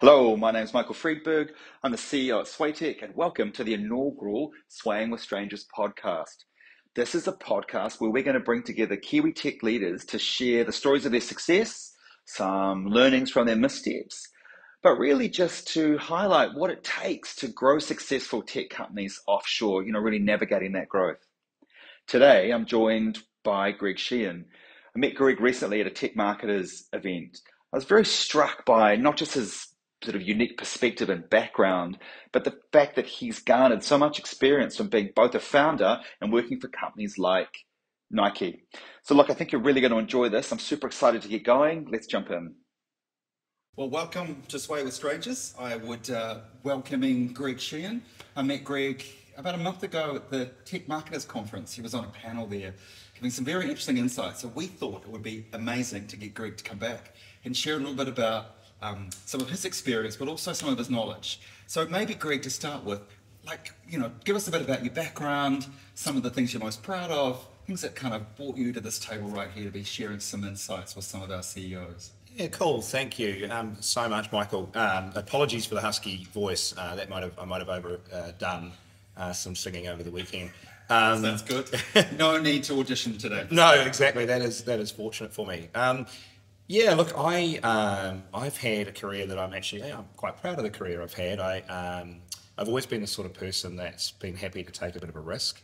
Hello, my name is Michael Friedberg. I'm the CEO at Kiwi Tech, and welcome to the inaugural Swaying with Strangers podcast. This is a podcast where we're going to bring together Kiwi Tech leaders to share the stories of their success, some learnings from their missteps, but really just to highlight what it takes to grow successful tech companies offshore, really navigating that growth. Today, I'm joined by Greg Sheehan. I met Greg recently at a tech marketers event. I was very struck by not just his sort of unique perspective and background, but the fact that he's garnered so much experience from being both a founder and working for companies like Nike. So look, I think you're really going to enjoy this. I'm super excited to get going. Let's jump in. Well, welcome to Sway with Strangers. I would welcoming Greg Sheehan. I met Greg about a month ago at the Tech Marketers Conference. He was on a panel there giving some very interesting insights. So we thought it would be amazing to get Greg to come back and share a little bit about some of his experience, but also some of his knowledge. So maybe, Greg, to start with, give us a bit about your background, some of the things you're most proud of, things that kind of brought you to this table right here to be sharing some insights with some of our CEOs. Yeah, cool. Thank you so much, Michael. Apologies for the husky voice. I might have overdone some singing over the weekend. Sounds good. No need to audition today. No, exactly. That is fortunate for me. Yeah, look, I've had a career that I'm quite proud of the career I've had. I've always been the sort of person that's been happy to take a bit of a risk.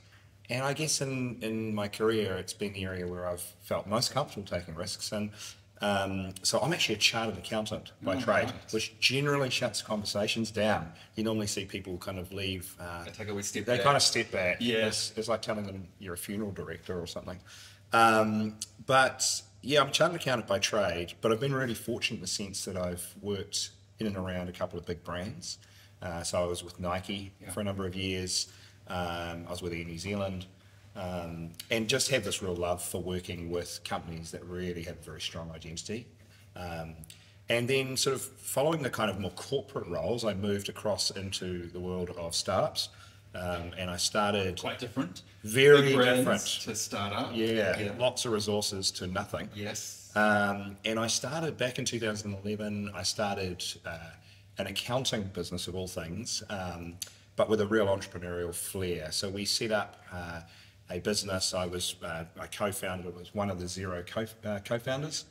And I guess in my career, it's been the area where I've felt most comfortable taking risks. And so I'm actually a chartered accountant by trade, right, which generally shuts conversations down. You normally see people kind of leave. They take a wee step back. They kind of step back. Yeah. It's like telling them you're a funeral director or something. But yeah, I'm a chartered accountant by trade, but I've been really fortunate in the sense that I've worked in and around a couple of big brands. So I was with Nike for a number of years. I was with Air New Zealand. And just have this real love for working with companies that really have a very strong identity. And then sort of following the kind of more corporate roles, I moved across into the world of startups. And I started... Quite different. Very different. To start up. Yeah, lots of resources to nothing. Yes. And I started back in 2011, I started an accounting business of all things, but with a real entrepreneurial flair. So we set up a business. I co-founded it with one of the Xero co-founders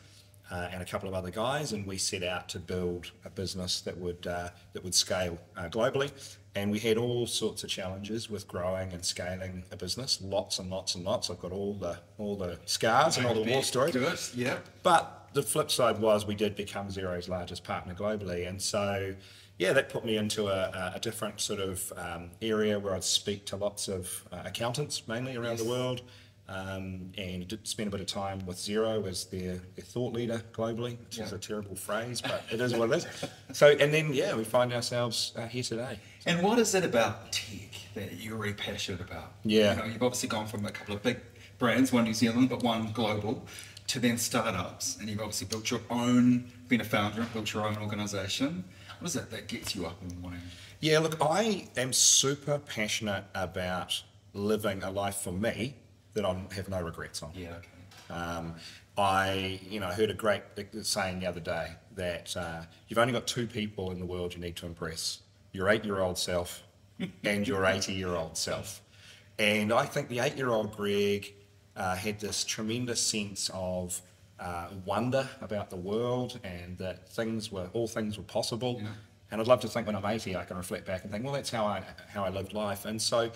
and a couple of other guys, and we set out to build a business that would scale globally. And we had all sorts of challenges with growing and scaling a business, lots and lots and lots. I've got all the scars and all the war stories. Good, yeah. But the flip side was we did become Xero's largest partner globally, and so yeah, that put me into a different sort of area where I'd speak to lots of accountants, mainly around the world, and did spend a bit of time with Xero as their thought leader globally, which is a terrible phrase, but it is what it is. So, and then, we find ourselves here today. And what is it about tech that you're really passionate about? Yeah. You've obviously gone from a couple of big brands, one New Zealand, but one global, to then startups, and you've obviously been a founder and built your own organisation. What is it that gets you up in the morning? Yeah, look, I am super passionate about living a life for me that I have no regrets on. Yeah, okay. I heard a great saying the other day that you've only got two people in the world you need to impress: your 8-year-old self and your 80-year-old self. And I think the 8-year-old Greg had this tremendous sense of wonder about the world, and that all things were possible. Yeah. And I'd love to think when I'm 80 I can reflect back and think, well, that's how I lived life. And so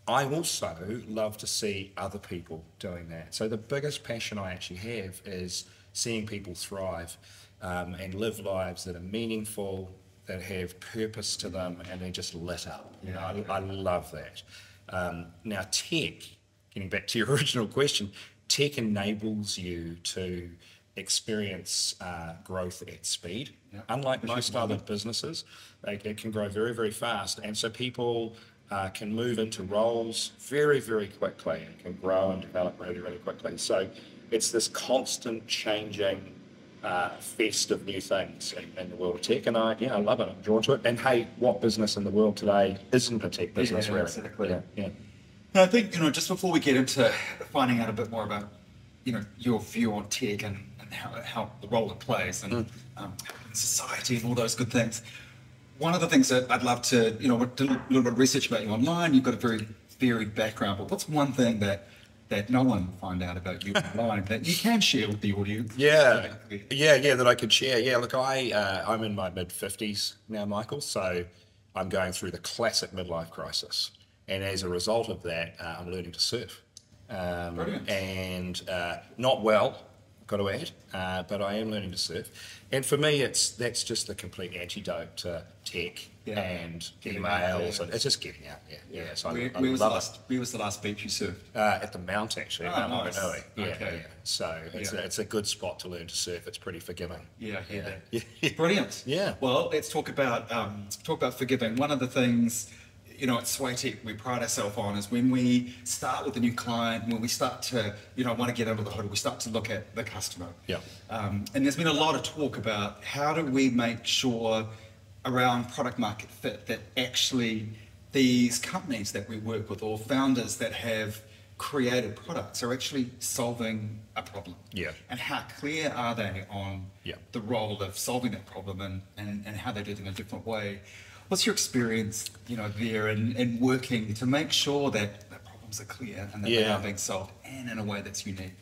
I also love to see other people doing that. So the biggest passion I actually have is seeing people thrive and live lives that are meaningful, that have purpose to them, and they're just lit up. I love that. Now tech, getting back to your original question, tech enables you to experience growth at speed. Yeah. Unlike most other businesses, it can grow very, very fast. And so people can move into roles very, very quickly and can grow and develop really, really quickly. So it's this constant changing fest of new things in the world of tech. And I love it. I'm drawn to it. And hey, what business in the world today isn't a tech business, really? Exactly. Yeah. And I think, just before we get into finding out a bit more about, your view on tech and how the role it plays and society and all those good things. One of the things that I'd love to, I did a little bit of research about you online. You've got a very varied background, but what's one thing that no one will find out about you online that you can share with the audience? Yeah, that I could share. Yeah, look, I'm in my mid-50s now, Michael, so I'm going through the classic midlife crisis. And as a result of that, I'm learning to surf. Brilliant. And not well, got to add, but I am learning to surf. And for me, that's just the complete antidote to tech and emails. And it's just getting out there. Yeah. So where was the last beach you surfed? At the Mount, actually. Nice. Yeah. So it's a good spot to learn to surf. It's pretty forgiving. Yeah, I hear that. Brilliant. Yeah. Well, let's talk about forgiving. One of the things, at Sway Tech we pride ourselves on is when we start with a new client, when we start to, want to get under the hood, we start to look at the customer. Yeah. And there's been a lot of talk about how do we make sure around product market fit that actually these companies that we work with or founders that have created products are actually solving a problem. Yeah. And how clear are they on the role of solving that problem and how they do it in a different way? What's your experience, there in working to make sure that the problems are clear and that they are being solved and in a way that's unique?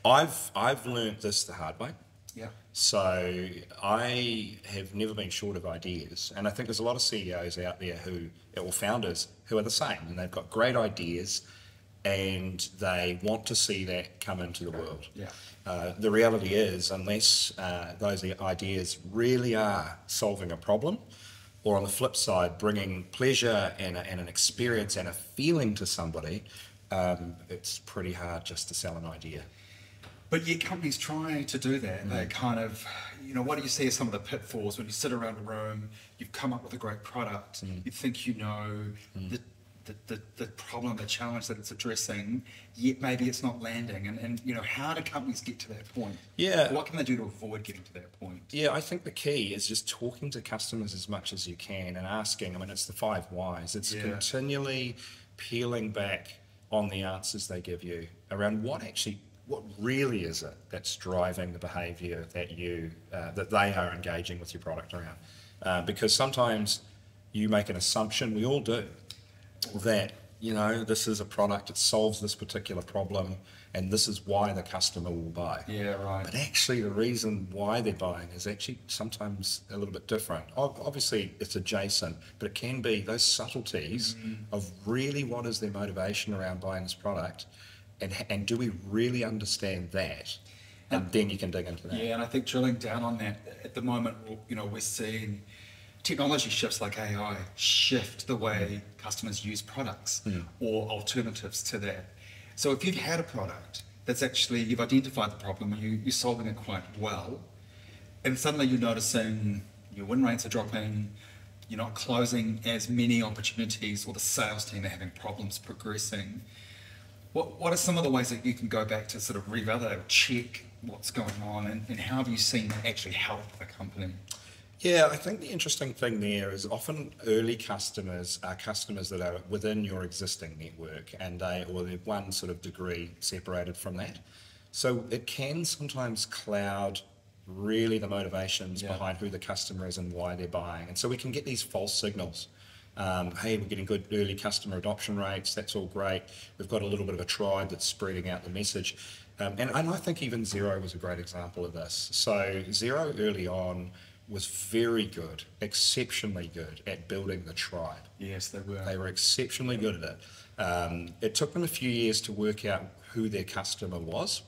I've learnt this the hard way. Yeah. So I have never been short of ideas, and I think there's a lot of CEOs out there or founders who are the same, and they've got great ideas, and they want to see that come into the world. Yeah. The reality is, unless those ideas really are solving a problem, or on the flip side, bringing pleasure and an experience and a feeling to somebody, it's pretty hard just to sell an idea. But yet companies try to do that. They kind of, what do you see as some of the pitfalls when you sit around a room, you've come up with a great product, you think the problem, the challenge that it's addressing, yet maybe it's not landing. And how do companies get to that point? Yeah. What can they do to avoid getting to that point? Yeah, I think the key is just talking to customers as much as you can and asking. It's the 5 whys. It's continually peeling back on the answers they give you around what really is it that's driving the behaviour that they are engaging with your product around. Because sometimes you make an assumption, we all do, that this is a product that solves this particular problem and this is why the customer will buy. Yeah, right. But actually the reason why they're buying is actually sometimes a little bit different. Obviously it's adjacent, but it can be those subtleties of really what is their motivation around buying this product, and do we really understand that? And then you can dig into that. Yeah, and I think drilling down on that, at the moment, we're seeing technology shifts like AI shift the way customers use products or alternatives to that. So if you've had a product that's actually, you've identified the problem, you're solving it quite well, and suddenly you're noticing your win rates are dropping, you're not closing as many opportunities, or the sales team are having problems progressing, what are some of the ways that you can go back to sort of revalidate or check what's going on, and how have you seen that actually help a company? Yeah, I think the interesting thing there is often early customers are customers that are within your existing network, and they're one sort of degree separated from that. So it can sometimes cloud really the motivations behind who the customer is and why they're buying. And so we can get these false signals. Hey, we're getting good early customer adoption rates, that's all great. We've got a little bit of a tribe that's spreading out the message. And I think even Xero was a great example of this. So Xero early on was very good, exceptionally good at building the tribe. Yes, they were. They were exceptionally good at it. It took them a few years to work out who their customer was.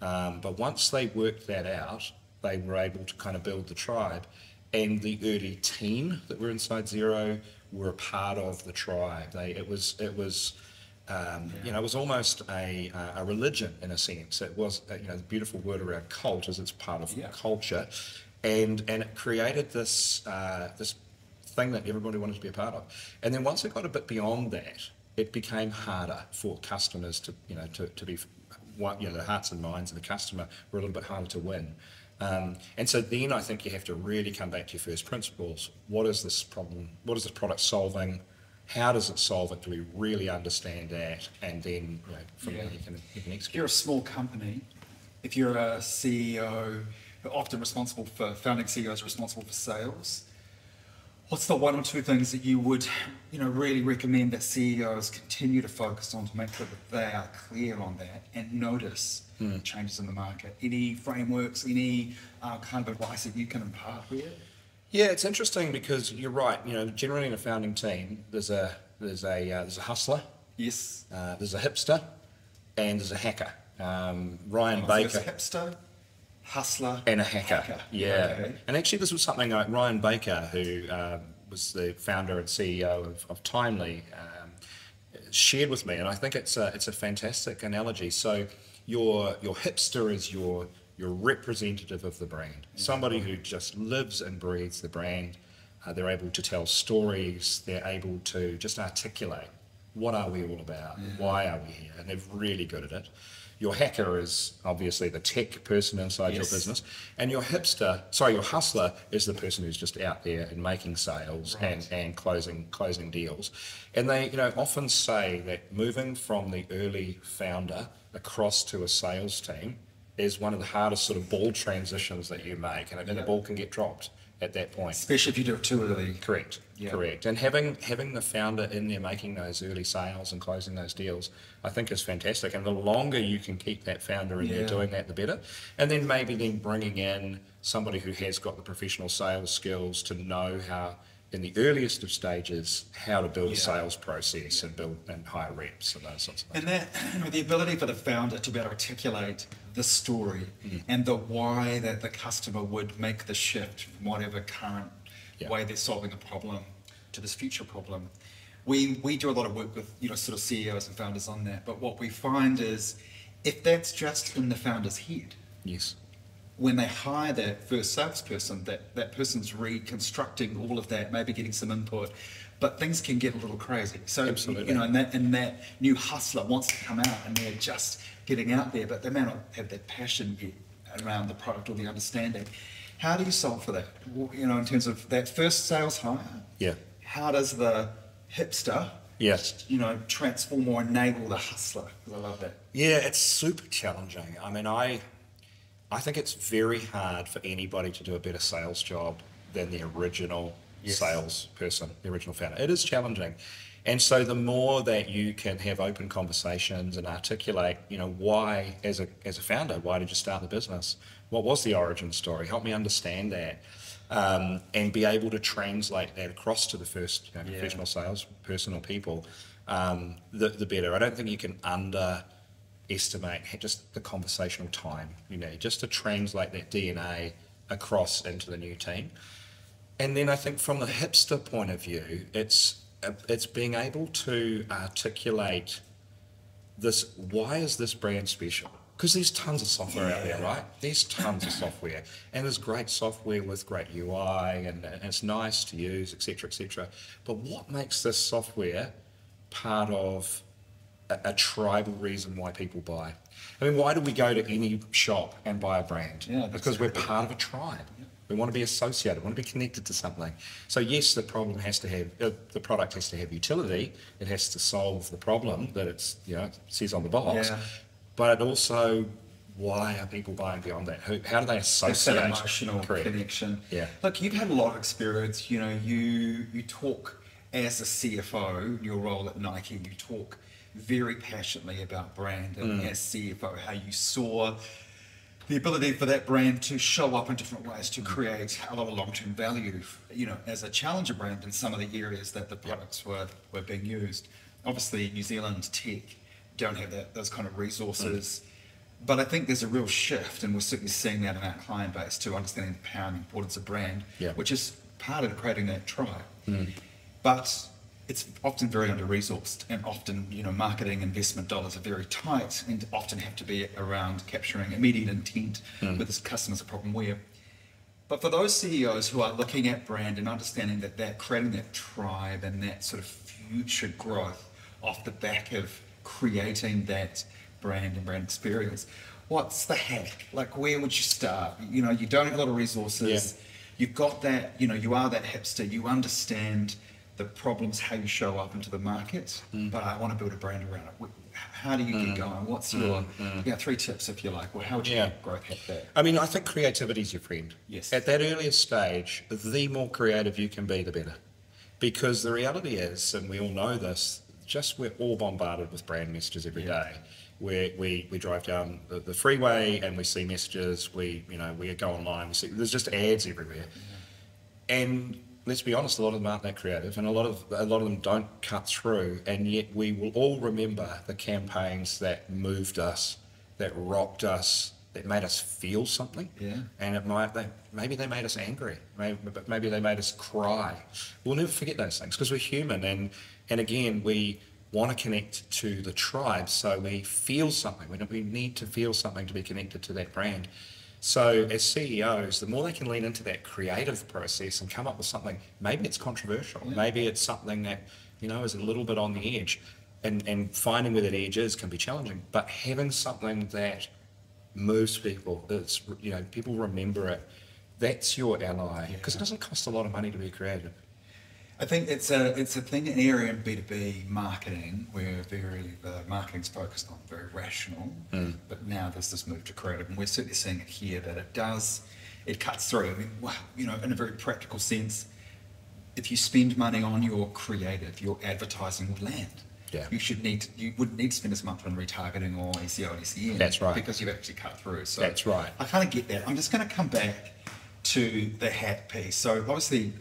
But once they worked that out, they were able to kind of build the tribe. And the early team that were inside Xero were a part of the tribe. It was almost a religion in a sense. It was, the beautiful word around cult is it's part of culture, and it created this thing that everybody wanted to be a part of. And then once it got a bit beyond that, it became harder for customers to be, the hearts and minds of the customer were a little bit harder to win. And so then I think you have to really come back to your first principles. What is this problem? What is this product solving? How does it solve it? Do we really understand that? And then from there you can execute. If you're a small company, if you're a CEO, often founding CEOs responsible for sales, what's the one or two things that you would, really recommend that CEOs continue to focus on to make sure that they are clear on that and notice changes in the market? Any frameworks, any kind of advice that you can impart here? Yeah, it's interesting because you're right. Generally in a founding team, there's a hustler, Yes. there's a hipster, and there's a hacker. Ryan So Baker. there's a hipster, hustler, And a hacker. Yeah. Okay. And actually this was something like Ryan Baker, who was the founder and CEO of Timely, shared with me, and I think it's a fantastic analogy. So your hipster is your representative of the brand, somebody who just lives and breathes the brand. They're able to tell stories, they're able to just articulate what are we all about, why are we here, and they're really good at it. Your hacker is obviously the tech person inside your business, and your hustler is the person who's just out there and making sales and closing deals. And they often say that moving from the early founder across to a sales team is one of the hardest sort of ball transitions that you make, and the ball can get dropped at that point. Especially if you do it too early. Correct. And having the founder in there making those early sales and closing those deals, I think is fantastic. And the longer you can keep that founder in there doing that, the better. And then maybe bringing in somebody who has got the professional sales skills to know how, in the earliest of stages, how to build a sales process and hire reps and those sorts of things. And that, the ability for the founder to be able to articulate the story and the why that the customer would make the shift from whatever current way they're solving a problem to this future problem. We do a lot of work with sort of CEOs and founders on that, but what we find is if that's just in the founder's head, when they hire that first salesperson, that person's reconstructing all of that, maybe getting some input, but things can get a little crazy. So, absolutely. And that new hustler wants to come out and they're just getting out there, but they may not have that passion yet around the product or the understanding. How do you solve for that? In terms of that first sales hire, how does the hipster transform or enable the hustler? Because I love that. Yeah, it's super challenging. I mean, I think it's very hard for anybody to do a better sales job than the original salesperson, the original founder. It is challenging. And so the more that you can have open conversations and articulate, why, as a founder, why did you start the business? What was the origin story? Help me understand that. And be able to translate that across to the first professional salesperson or people, the better. I don't think you can underestimate just the conversational time, just to translate that DNA across into the new team. And then I think from the hipster point of view, it's being able to articulate this, why is this brand special? Because there's tons of software out there, right? There's tons of software, and there's great software with great UI, and it's nice to use, etc., etc. But what makes this software part of a tribal reason why people buy? I mean, why do we go to any shop and buy a brand? Because we're part of a tribe. We want to be associated, we want to be connected to something. So yes, the product has to have utility. It has to solve the problem that it says on the box. But it also, why are people buying beyond that? How do they associate? That emotional connection. Look, you've had a lot of experience. You talk as a CFO, your role at Nike. You talk very passionately about brand, and as CFO, how you saw the ability for that brand to show up in different ways to create a lot of long-term value, as a challenger brand in some of the areas that the products were being used. Obviously, New Zealand tech don't have those kind of resources, but I think there's a real shift, and we're certainly seeing that in our client base, to understanding the power and importance of brand, which is part of creating that tribe. But it's often very under-resourced, and often, marketing investment dollars are very tight and often have to be around capturing immediate intent with this customer's a problem where. But for those CEOs who are looking at brand and understanding that creating that tribe and that sort of future growth off the back of creating that brand and brand experience, what's the hack? Like, where would you start? You don't have a lot of resources. You've got that, you are that hipster, you understand the problems, how you show up into the market, but I want to build a brand around it. how do you get going? What's your 3 tips, if you like? Well, how would you growth hack that? I mean, I think creativity is your friend. Yes. At that earliest stage, the more creative you can be, the better. Because the reality is, and we all know this, just we're all bombarded with brand messages every day. We drive down the freeway and we see messages. We go online. We see there's just ads everywhere, and let's be honest, a lot of them aren't that creative, and a lot of them don't cut through. And yet we will all remember the campaigns that moved us, that rocked us, that made us feel something. Yeah. And maybe they made us angry, maybe they made us cry. We'll never forget those things because we're human, and again we want to connect to the tribe, so we feel something. We need to feel something to be connected to that brand. So as CEOs, the more they can lean into that creative process and come up with something, maybe it's controversial, maybe it's something that is a little bit on the edge, and finding where that edge is can be challenging. But having something that moves people, people remember it. That's your ally, because it doesn't cost a lot of money to be creative. I think it's a thing, an area in B2B marketing where marketing's focused on very rational, but now there's this move to creative, and we're certainly seeing it here that it cuts through. I mean, in a very practical sense, if you spend money on your creative, your advertising would land. Yeah. You wouldn't need to spend as much on retargeting or SEO and SEM. That's right. Because you've actually cut through. So that's right. I kind of get that. I'm just going to come back to the hat piece. So obviously,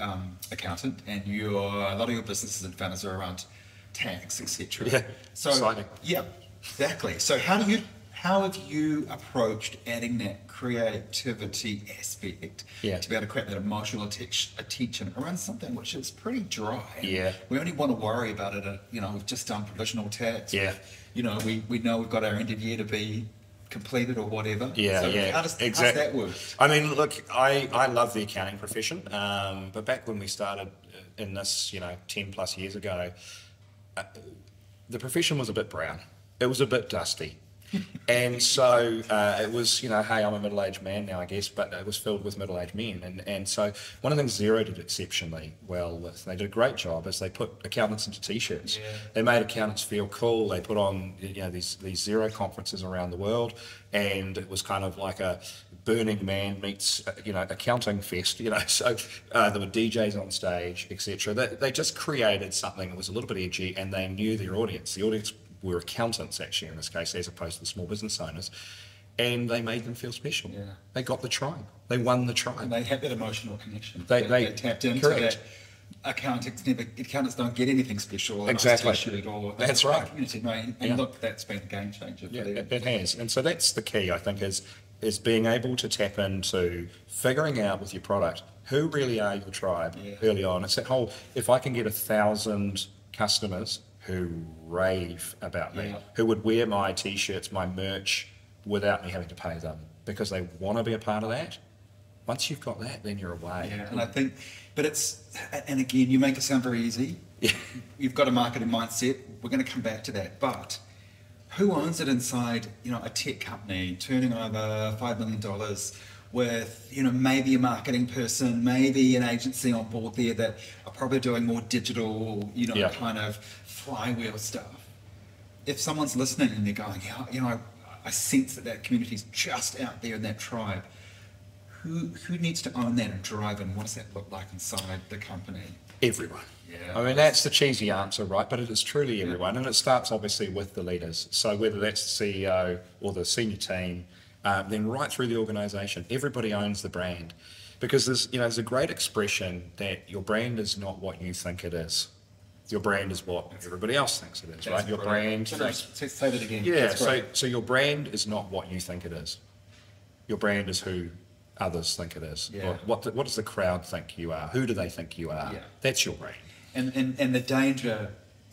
accountant, and a lot of your businesses and founders are around tax, etc. Yeah. So exciting. Yeah, exactly. So how have you approached adding that creativity aspect to be able to create that emotional attention around something which is pretty dry? Yeah. We only want to worry about it. We've just done provisional tax. Yeah. We know we've got our end of year to be completed or whatever. Yeah, so yeah. How does that work? I mean, look, I love the accounting profession, but back when we started in this, 10 plus years ago, the profession was a bit brown. It was a bit dusty. And so it was, hey, I'm a middle-aged man now, I guess, but it was filled with middle-aged men. And so one of the things Xero did exceptionally well with, and they did a great job, is they put accountants into T-shirts. Yeah. They made accountants feel cool. They put on these Xero conferences around the world, and it was kind of like a Burning Man meets accounting fest. So there were DJs on stage, etc. They just created something that was a little bit edgy, and they knew their audience. The audience were accountants, actually, in this case, as opposed to the small business owners, and they made them feel special. Yeah. They got the tribe. They won the tribe. And they had that emotional connection. They tapped into correct. that. Accountants don't get anything special. Exactly. That's right. Community, and look, that's been a game changer for them. It has. And so that's the key, I think, is being able to tap into figuring out with your product who really are your tribe early on. It's that whole, if I can get 1,000 customers who rave about me, who would wear my T-shirts, my merch, without me having to pay them, because they want to be a part of that. Once you've got that, then you're away. Yeah, and I think, and again, you make it sound very easy. Yeah. You've got a marketing mindset. We're going to come back to that. But who owns it inside, a tech company turning over $5 million with, maybe a marketing person, maybe an agency on board there that are probably doing more digital, kind of flywheel stuff. If someone's listening and they're going, I sense that community's just out there in that tribe, who needs to own that and drive, and what does that look like inside the company? Everyone. Yeah. I mean, that's the cheesy answer, right? But it is truly everyone, and it starts obviously with the leaders. So whether that's the CEO or the senior team, then right through the organisation, everybody owns the brand, because there's a great expression that your brand is not what you think it is. Your brand is what everybody else thinks it is, right? Your brand. Say that again. Yeah. So your brand is not what you think it is. Your brand is who others think it is. Yeah. What does the crowd think you are? Who do they think you are? Yeah. That's your brand. And the danger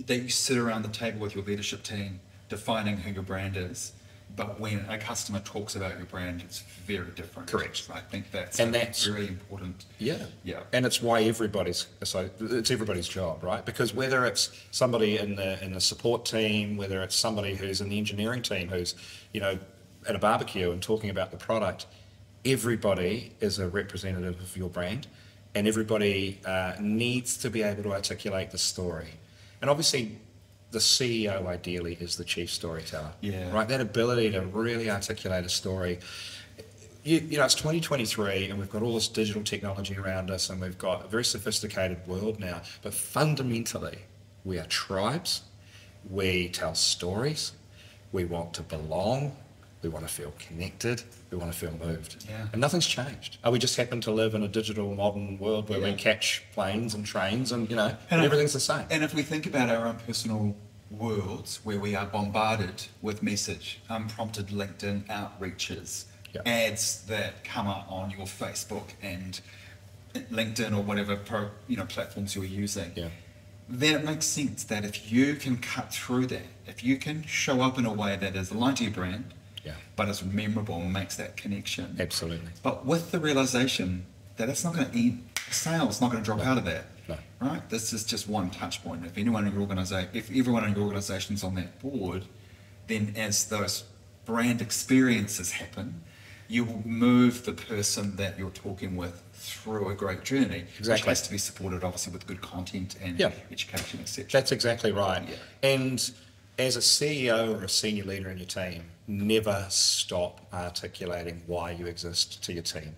that you sit around the table with your leadership team defining who your brand is, but when a customer talks about your brand, it's very different. Correct. I think that's really important. Yeah. Yeah. And it's why it's everybody's job, right? Because whether it's somebody in the support team, whether it's somebody who's in the engineering team who's, at a barbecue and talking about the product, everybody is a representative of your brand, and everybody needs to be able to articulate the story. And obviously, the CEO ideally is the chief storyteller. Yeah. Right? That ability to really articulate a story. You know, it's 2023 and we've got all this digital technology around us and we've got a very sophisticated world now, but fundamentally we are tribes, we tell stories, we want to belong, we want to feel connected, we want to feel moved. Yeah. And nothing's changed. We just happen to live in a digital modern world where we catch planes and trains and, you know, and everything's the same. And if we think about our own personal worlds where we are bombarded with message, unprompted LinkedIn outreaches, ads that come up on your Facebook and LinkedIn or whatever platforms you're using, then it makes sense that if you can cut through that, if you can show up in a way that is aligned to your brand, but is memorable and makes that connection. Absolutely. But with the realization that it's not going to end, sales not going to drop out of that. No. Right? This is just one touch point. If everyone in your organization is on that board, then as those brand experiences happen, you will move the person that you're talking with through a great journey, which has to be supported obviously with good content and education, etc. That's exactly right. And as a CEO or a senior leader in your team, never stop articulating why you exist to your team.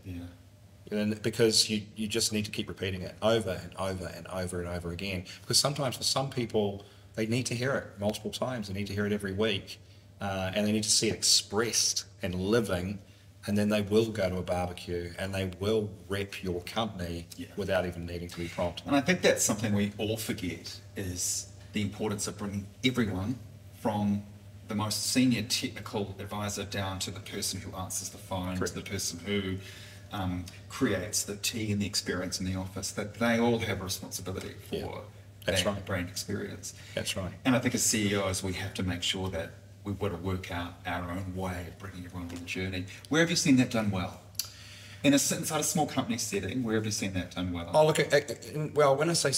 And because you just need to keep repeating it over and over and over and over again. Because sometimes for some people, they need to hear it multiple times. They need to hear it every week. And they need to see it expressed and living. And then they will go to a barbecue and they will rep your company without even needing to be prompted. And I think that's something we all forget, is the importance of bringing everyone from the most senior technical advisor down to the person who answers the phone, to the person who creates the tea and the experience in the office, that they all have a responsibility for that brand experience. That's right. And I think as CEOs, we have to make sure that we've got to work out our own way of bringing everyone on the journey. Where have you seen that done well? Inside a small company setting, where have you seen that done well? Oh, look, well, when we say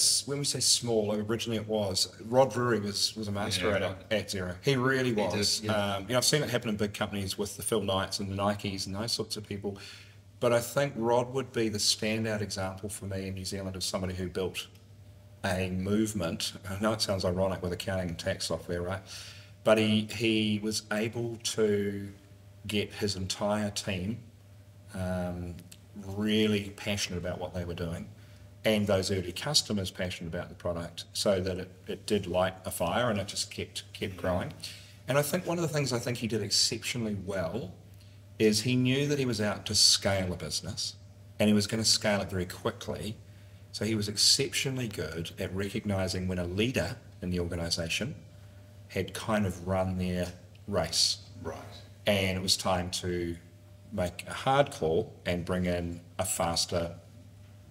small, originally it was, Rod Drury was a master at Xero. He really was. He did, you know, I've seen it happen in big companies with the Phil Knights and the Nikes and those sorts of people. But I think Rod would be the standout example for me in New Zealand of somebody who built a movement. I know it sounds ironic with accounting and tax software, right? But he was able to get his entire team really passionate about what they were doing, and those early customers passionate about the product, so that it did light a fire and it just kept growing. And I think one of the things I think he did exceptionally well is he knew that he was out to scale a business and he was going to scale it very quickly. So he was exceptionally good at recognizing when a leader in the organization had kind of run their race. Right. And it was time to make a hard call and bring in a faster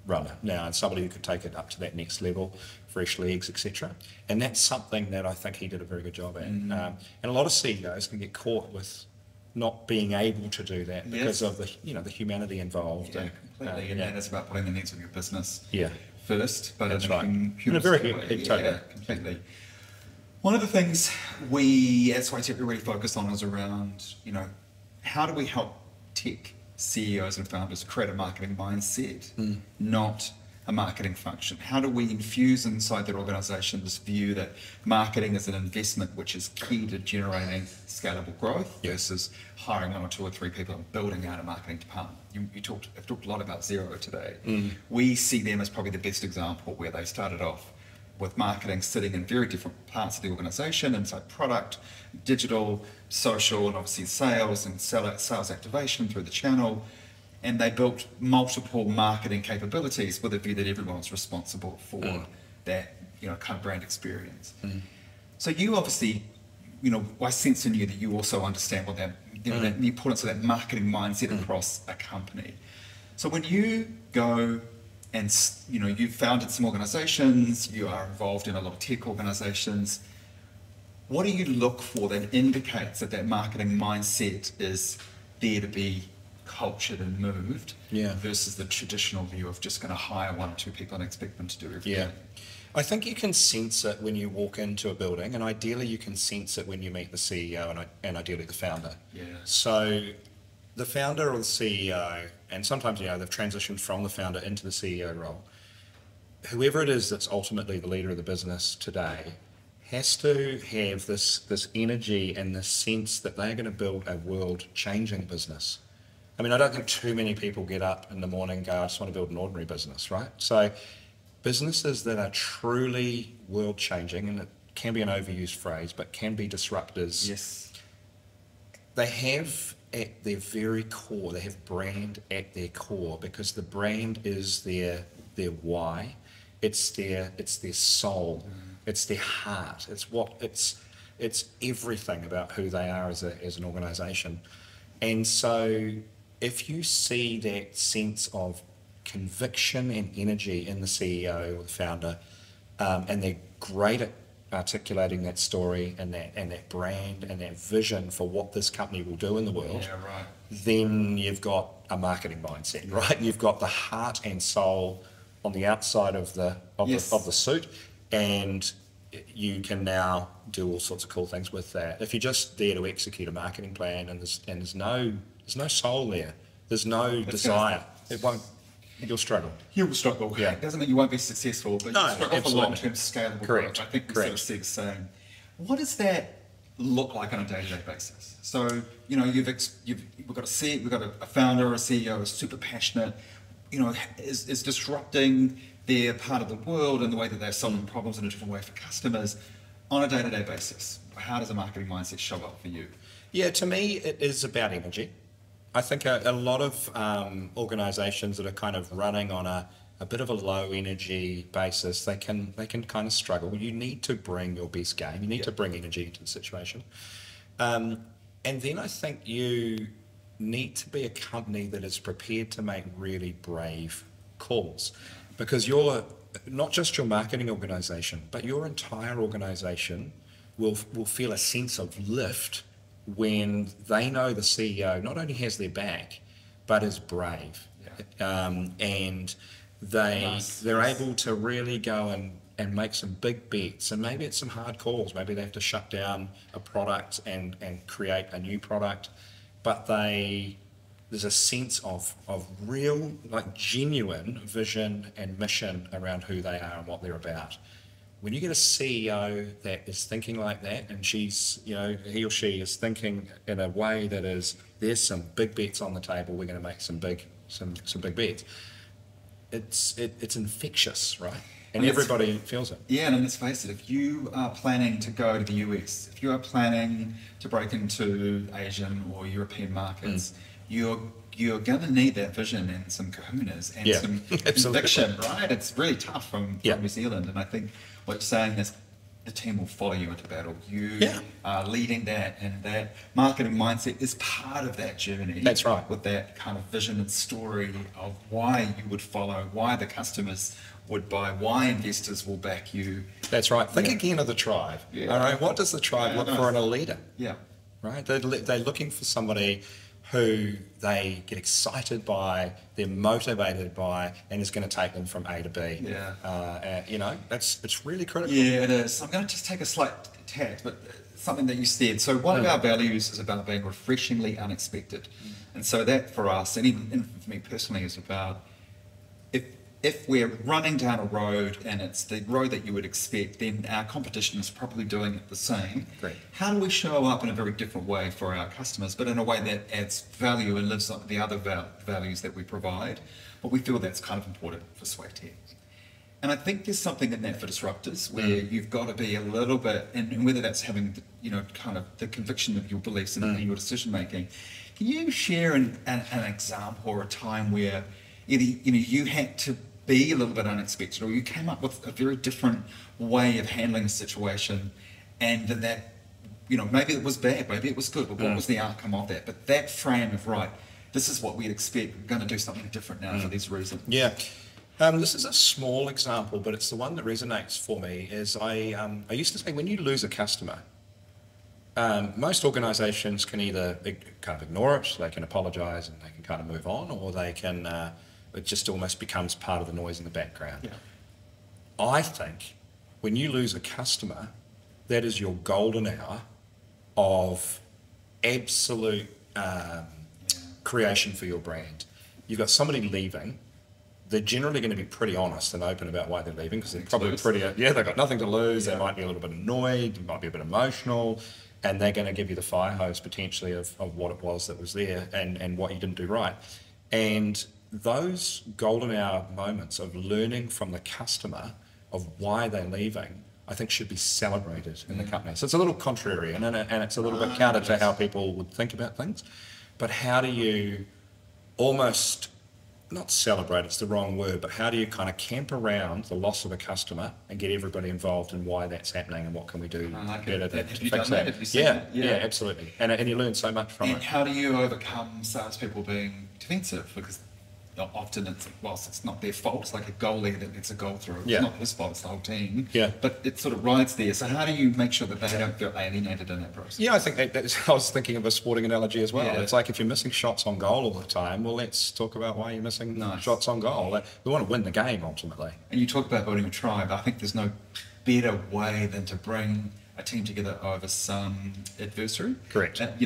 runner now, and somebody who could take it up to that next level, fresh legs, etc. And that's something that I think he did a very good job at. And a lot of CEOs can get caught with not being able to do that because of the the humanity involved. Yeah, completely. And that is about putting the needs of your business first, but that's in right. in a very totally. Completely. One of the things we at Swaytech really focus on is around, how do we help tech CEOs and founders create a marketing mindset, not a marketing function? How do we infuse inside their organisation this view that marketing is an investment which is key to generating scalable growth versus hiring one or two or three people and building out a marketing department? I've talked a lot about Xero today. We see them as probably the best example, where they started off with marketing sitting in very different parts of the organisation, inside product, digital, social, and obviously sales and sales activation through the channel. And they built multiple marketing capabilities with a view that everyone's responsible for that, kind of brand experience. So you obviously, I sense in you that you also understand what that, that the importance of that marketing mindset across a company. So when you go and, you've founded some organizations, you are involved in a lot of tech organizations, what do you look for that indicates that that marketing mindset is there to be cultured and moved versus the traditional view of just going to hire one or two people and expect them to do everything? I think you can sense it when you walk into a building, and ideally you can sense it when you meet the CEO and ideally the founder. So the founder or the CEO, and sometimes they've transitioned from the founder into the CEO role, whoever it is that's ultimately the leader of the business today has to have this energy and this sense that they're going to build a world-changing business. I mean, I don't think too many people get up in the morning and go, I just want to build an ordinary business, right? So businesses that are truly world-changing, and it can be an overused phrase, but can be disruptors. Yes. They have at their very core, they have brand at their core, because the brand is their why. It's their soul. It's their heart. It's everything about who they are as an organisation. And so if you see that sense of conviction and energy in the CEO or the founder, and they're great at articulating that story and that brand and that vision for what this company will do in the world, then you've got a marketing mindset, right? You've got the heart and soul on the outside of the suit, and you can now do all sorts of cool things with that. If you're just there to execute a marketing plan and there's no soul there, there's no desire, you'll struggle. You will struggle. Yeah. It doesn't mean you won't be successful, but you struggle for long-term scalable growth. I think we sort of see the same. What does that look like on a day-to-day basis? So, we've got a founder or a CEO who's super passionate, is disrupting their part of the world and the way that they're solving problems in a different way for customers on a day-to-day basis. How does a marketing mindset show up for you? Yeah, to me, it is about energy. I think a lot of organisations that are kind of running on a bit of a low energy basis, they can kind of struggle. You need to bring your best game. You need to bring energy into the situation. And then I think you need to be a company that is prepared to make really brave calls, because you're not just your marketing organisation, but your entire organisation will feel a sense of lift when they know the CEO not only has their back, but is brave. And they're able to really go and make some big bets, and maybe it's some hard calls. Maybe they have to shut down a product and create a new product, but there's a sense of real, like genuine vision and mission around who they are and what they're about. When you get a CEO that is thinking like that, and he or she is thinking in a way that is, there's some big bets on the table, we're going to make some big bets. It's infectious, right? And everybody feels it. Yeah, and let's face it, if you are planning to go to the US, if you are planning to break into Asian or European markets, you're going to need that vision and some kahunas and some conviction, right? It's really tough from New Zealand, and I think what you're saying is the team will follow you into battle. You are leading that, and that marketing mindset is part of that journey. That's right. With that kind of vision and story of why you would follow, why the customers would buy, why investors will back you. That's right. Think again of the tribe. All right. What does the tribe look for in a leader? Right. They're looking for somebody who they get excited by, they're motivated by, and is going to take them from A to B. It's really critical. Yeah, it is. I'm going to just take a slight tack, but something that you said. So one of our values is about being refreshingly unexpected. And so that for us, and even for me personally, is about if we're running down a road and it's the road that you would expect, then our competition is probably doing it the same. Great. How do we show up in a very different way for our customers, but in a way that adds value and lives up the other values that we provide? But we feel that's kind of important for Sway Tech. And I think there's something in that for disruptors where you've got to be a little bit, and whether that's having, kind of the conviction of your beliefs and your decision making. Can you share an example or a time where either you had to be a little bit unexpected, or you came up with a very different way of handling a situation, and that maybe it was bad, maybe it was good, but what was the outcome of that? But that frame of, right, this is what we'd expect, we're going to do something different now for these reasons. Yeah. This is a small example, but it's the one that resonates for me. Is I used to say, when you lose a customer, most organisations can either kind of ignore it, they can apologise and they can kind of move on, or they can it just almost becomes part of the noise in the background. Yeah. I think when you lose a customer, that is your golden hour of absolute creation for your brand. You've got somebody leaving, they're generally going to be pretty honest and open about why they're leaving, because they're probably lose. pretty, they've got nothing to lose. Yeah. They might be a little bit annoyed, they might be a bit emotional, and they're going to give you the fire hose potentially of what it was that was there and what you didn't do right. And those golden hour moments of learning from the customer of why they're leaving, I think should be celebrated in the company. So it's a little contrarian, and it's a little bit counter to how people would think about things. But how do you almost, not celebrate, it's the wrong word, but how do you kind of camp around the loss of a customer and get everybody involved in why that's happening and what can we do better to fix that? Have you seen that? Yeah, absolutely. And you learn so much from And it. how do you overcome salespeople being defensive? Because often whilst it's not their fault, it's like a goalie that gets a goal through. It's not his fault, it's the whole team. Yeah. But it sort of rides there. So how do you make sure that they don't feel alienated in that process? Yeah, I think I was thinking of a sporting analogy as well. Yeah. It's like if you're missing shots on goal all the time, well, let's talk about why you're missing shots on goal. We want to win the game ultimately. And you talk about building a tribe. I think there's no better way than to bring a team together over some adversary. Correct. And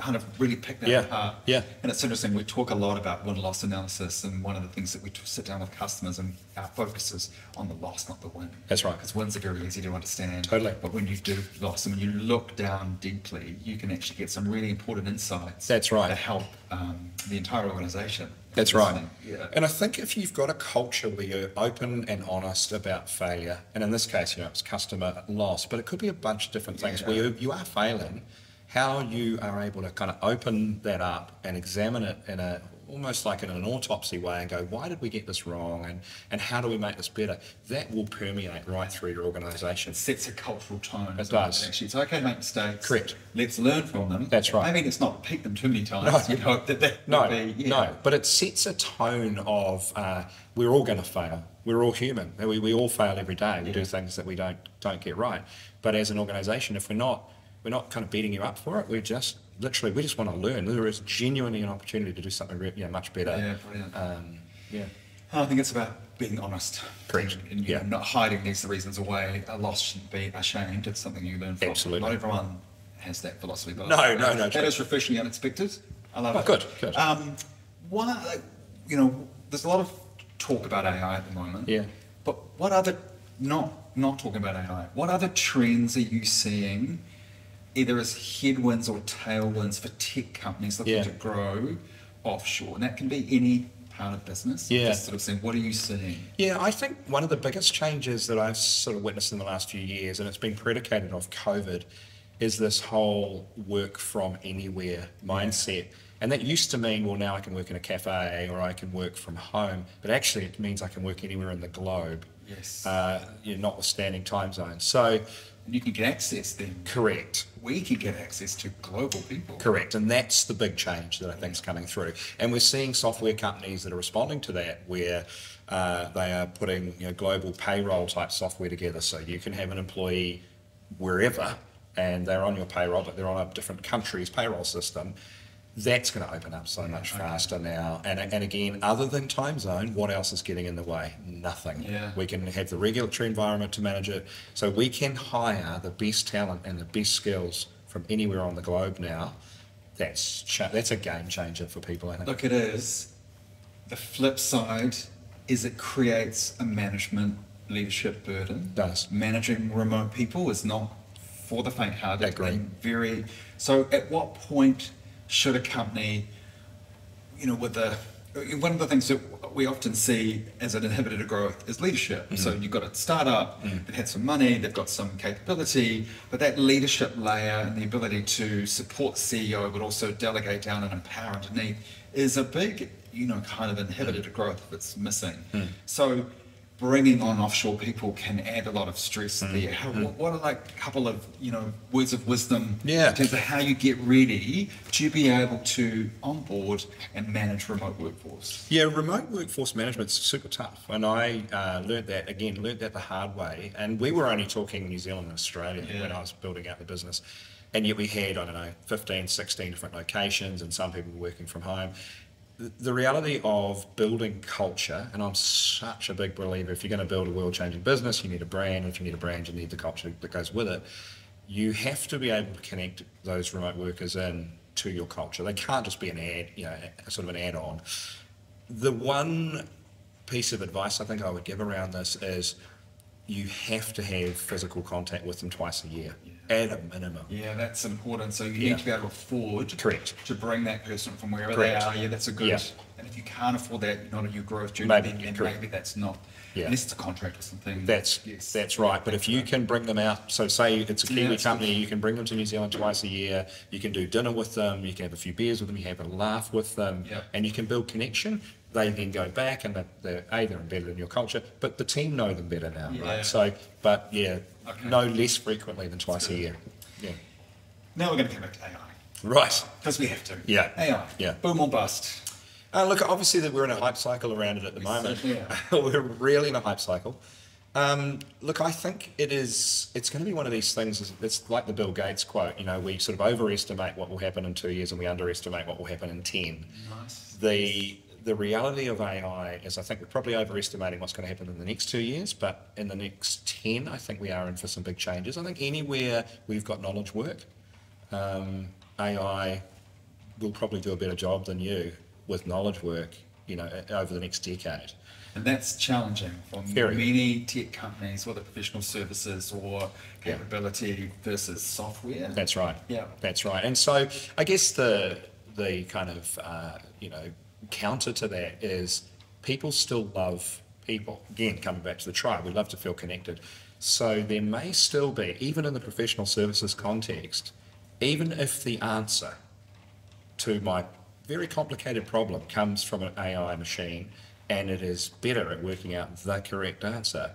kind of really pick that apart. Yeah. And it's interesting, we talk a lot about win-loss analysis, and one of the things that we sit down with customers and our focus is on the loss, not the win. That's right. Because wins are very easy to understand. Totally. But when you do loss, and when you look down deeply, you can actually get some really important insights. That's right. That help the entire organisation. That's right. Yeah. And I think if you've got a culture where you're open and honest about failure, and in this case, it's customer loss, but it could be a bunch of different things where you are failing, how you are able to kind of open that up and examine it in a almost like in an autopsy way and go, why did we get this wrong, and how do we make this better? That will permeate right through your organisation. It sets a cultural tone. It does. Actually, it's okay to make mistakes. Correct. Let's learn from them. That's right. Maybe let's not repeat them too many times. You'd hope that would be... No, but it sets a tone of we're all going to fail. We're all human. We all fail every day. We do things that we don't get right. But as an organisation, if we're not kind of beating you up for it, we just want to learn. There is genuinely an opportunity to do something much better. Yeah, brilliant. Yeah. I think it's about being honest. Correct. And not hiding these reasons away. A loss shouldn't be ashamed. It's something you learn from. Absolutely. Not everyone has that philosophy. But No. That is refreshingly unexpected. I love it. Good. There's a lot of talk about AI at the moment. Yeah. But what other, not talking about AI, what other trends are you seeing, either as headwinds or tailwinds for tech companies looking to grow offshore? And that can be any part of business. Yeah. Just sort of saying, what are you seeing? Yeah, I think one of the biggest changes that I've sort of witnessed in the last few years, and it's been predicated off COVID, is this whole work from anywhere mindset. And that used to mean, well, now I can work in a cafe or I can work from home, but actually it means I can work anywhere in the globe. Yes. Notwithstanding time zones. So you can get access then. Correct. We can get access to global people. Correct, and that's the big change that I think is coming through. And we're seeing software companies that are responding to that, where they are putting global payroll type software together, so you can have an employee wherever, and they're on your payroll, but they're on a different country's payroll system. That's going to open up so much faster now. And again, other than time zone, what else is getting in the way? Nothing. Yeah. We can have the regulatory environment to manage it. So we can hire the best talent and the best skills from anywhere on the globe now. That's a game changer for people, I think. Look, it is. The flip side is it creates a management leadership burden. It does. Managing remote people is not for the faint-hearted. Agree. So at what point should a company, one of the things that we often see as an inhibitor to growth is leadership. Mm-hmm. So you've got a startup, they've had some money, they've got some capability, but that leadership layer and the ability to support the CEO but also delegate down and empower underneath is a big, kind of inhibitor to growth if it's missing. So bringing on offshore people can add a lot of stress there. What are a couple of words of wisdom in terms of how you get ready to be able to onboard and manage remote workforce? Yeah, remote workforce management's super tough, and I learned that the hard way. And we were only talking New Zealand and Australia when I was building out the business, and yet we had 15, 16 different locations, and some people were working from home. The reality of building culture, and I'm such a big believer, if you're going to build a world-changing business, you need a brand, and if you need a brand, you need the culture that goes with it. You have to be able to connect those remote workers in to your culture. They can't just be an ad, sort of an add-on. The one piece of advice I think I would give around this is you have to have physical contact with them twice a year, at a minimum. Yeah, that's important. So you need to be able to afford Correct. to bring that person from wherever Correct. they are. Yeah, that's a good. Yeah. And if you can't afford that, you're not on your growth journey, Maybe, then correct. maybe that's not. Yeah. Unless it's a contract or something. That's right. But if you can bring them out, so say it's a Kiwi company, you can bring them to New Zealand twice a year, you can do dinner with them, you can have a few beers with them, you have a laugh with them, and you can build connection. They then go back and they're embedded in your culture, but the team know them better now, right? So, but no less frequently than twice a year. Yeah. Now we're going to come back to AI. Right. Because we have to. Yeah. AI. Yeah. Boom or bust. Look, obviously that we're in a hype cycle around it at the moment. We're really in a hype cycle. Look, I think it's going to be one of these things, it's like the Bill Gates quote, we sort of overestimate what will happen in 2 years and we underestimate what will happen in 10. Nice. The reality of AI is I think we're probably overestimating what's going to happen in the next 2 years, but in the next 10, I think we are in for some big changes. I think anywhere we've got knowledge work, AI will probably do a better job than you with knowledge work, over the next decade. And that's challenging for many tech companies, whether professional services or capability versus software. That's right. Yeah. That's right. And so I guess the kind of, counter to that is people still love people. Again, coming back to the tribe, we love to feel connected. So there may still be, even in the professional services context, even if the answer to my very complicated problem comes from an AI machine and it is better at working out the correct answer,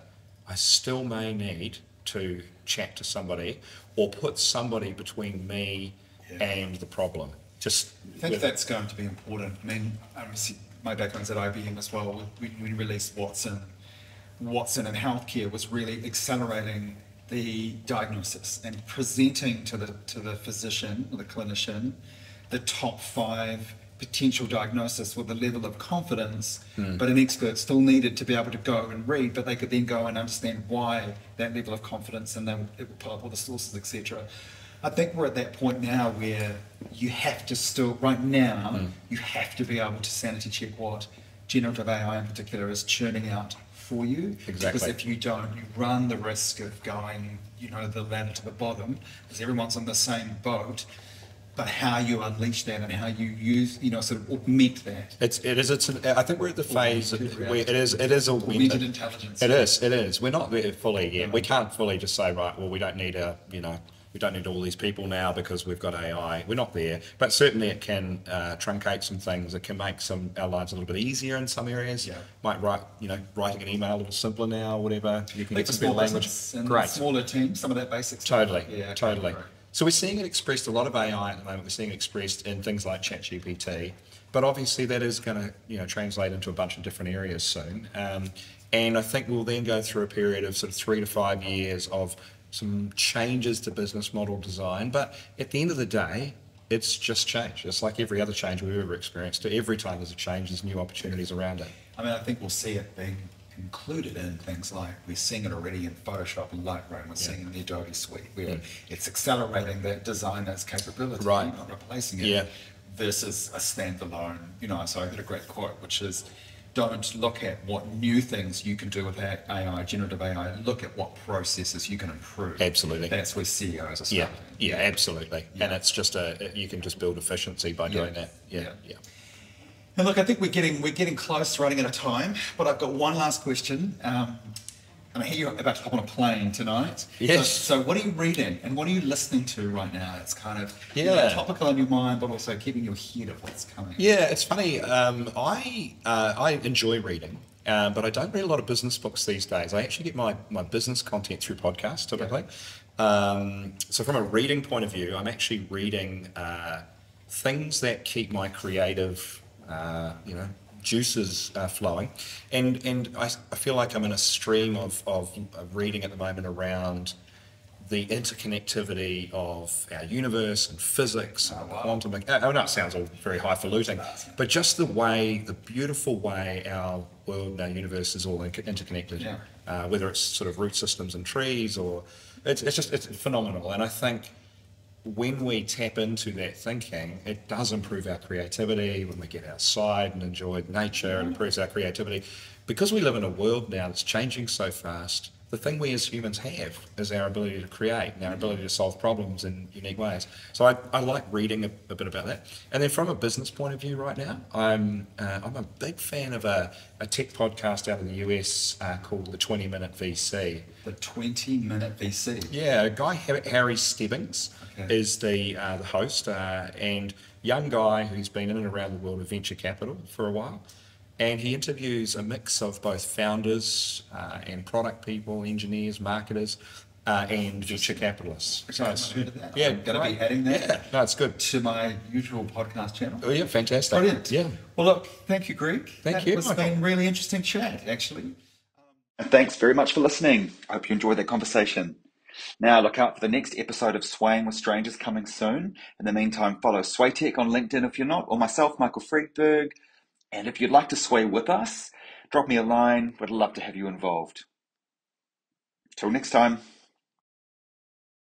I still may need to chat to somebody or put somebody between me and the problem. I think that's going to be important. I mean, obviously my background's at IBM as well. We released Watson. Watson in healthcare was really accelerating the diagnosis and presenting to the physician or the clinician the top 5 potential diagnosis with a level of confidence, but an expert still needed to be able to go and read, but they could then go and understand why that level of confidence, and it would pull up all the sources, etc. I think we're at that point now where you have to still, right now, you have to be able to sanity check what generative AI in particular is churning out for you. Exactly. Because if you don't, you run the risk of going, the ladder to the bottom, because everyone's on the same boat. But how you unleash that and how you use, sort of augment that. I think we're at the phase where it is augmented intelligence. It is. We're not there fully yet. We can't fully just say, right, well, we don't need we don't need all these people now because we've got AI. We're not there, but certainly it can truncate some things. It can make our lives a little bit easier in some areas. Yeah. Might writing an email a little simpler now, or whatever. You can get some better language. Great. Smaller teams, some of that basic stuff. Totally. Yeah, totally. Right. So we're seeing it expressed, a lot of AI at the moment, we're seeing it expressed in things like ChatGPT, but obviously that is going to translate into a bunch of different areas soon. And I think we'll then go through a period of sort of 3 to 5 years of some changes to business model design, but at the end of the day, it's just change. It's like every other change we've ever experienced. Every time there's a change, there's new opportunities around it. I mean, I think we'll see it being included in things like, we're seeing it already in Photoshop and Lightroom, we're seeing it in the Adobe Suite, where it's accelerating that designer's capability, not replacing it, versus a standalone, so I heard a great quote, which is, don't look at what new things you can do with AI, generative AI, look at what processes you can improve. Absolutely. That's where CEOs are starting. Yeah, absolutely. Yeah. And it's just you can just build efficiency by doing that. Yeah. And look, I think we're getting close to running out of time, but I've got one last question. I hear you're about to hop on a plane tonight. Yes. So what are you reading and what are you listening to right now? It's kind of topical in your mind, but also keeping you ahead of what's coming. Yeah, it's funny. I enjoy reading, but I don't read a lot of business books these days. I actually get my business content through podcasts typically. So from a reading point of view, I'm actually reading things that keep my creative, juices flowing, and I feel like I'm in a stream of reading at the moment around the interconnectivity of our universe and physics and quantum. I know it sounds all very highfalutin, but just the beautiful way our world and our universe is all interconnected. Whether it's sort of root systems and trees, or it's phenomenal. And I think when we tap into that thinking, it does improve our creativity. When we get outside and enjoy nature, it improves our creativity. because we live in a world now that's changing so fast, the thing we as humans have is our ability to create and our ability to solve problems in unique ways. So I like reading a bit about that. And then from a business point of view right now, I'm a big fan of a tech podcast out of the US called the 20-Minute VC. The 20-Minute VC. Yeah, a guy, Harry Stebbings, is the host, and young guy who's been in and around the world of venture capital for a while. And he interviews a mix of both founders and product people, engineers, marketers, and venture capitalists. So yeah, I'm going to be adding that. Yeah, no, it's good. To my usual podcast channel. Oh yeah, fantastic. Brilliant. Yeah. Well, look, thank you, Greg. Thank you. It's been really interesting chat, actually. And thanks very much for listening. I hope you enjoyed that conversation. Now look out for the next episode of Swaying with Strangers coming soon. In the meantime, follow Sway Tech on LinkedIn if you're not, or myself, Michael Friedberg. And if you'd like to sway with us, drop me a line. We'd love to have you involved. Till next time.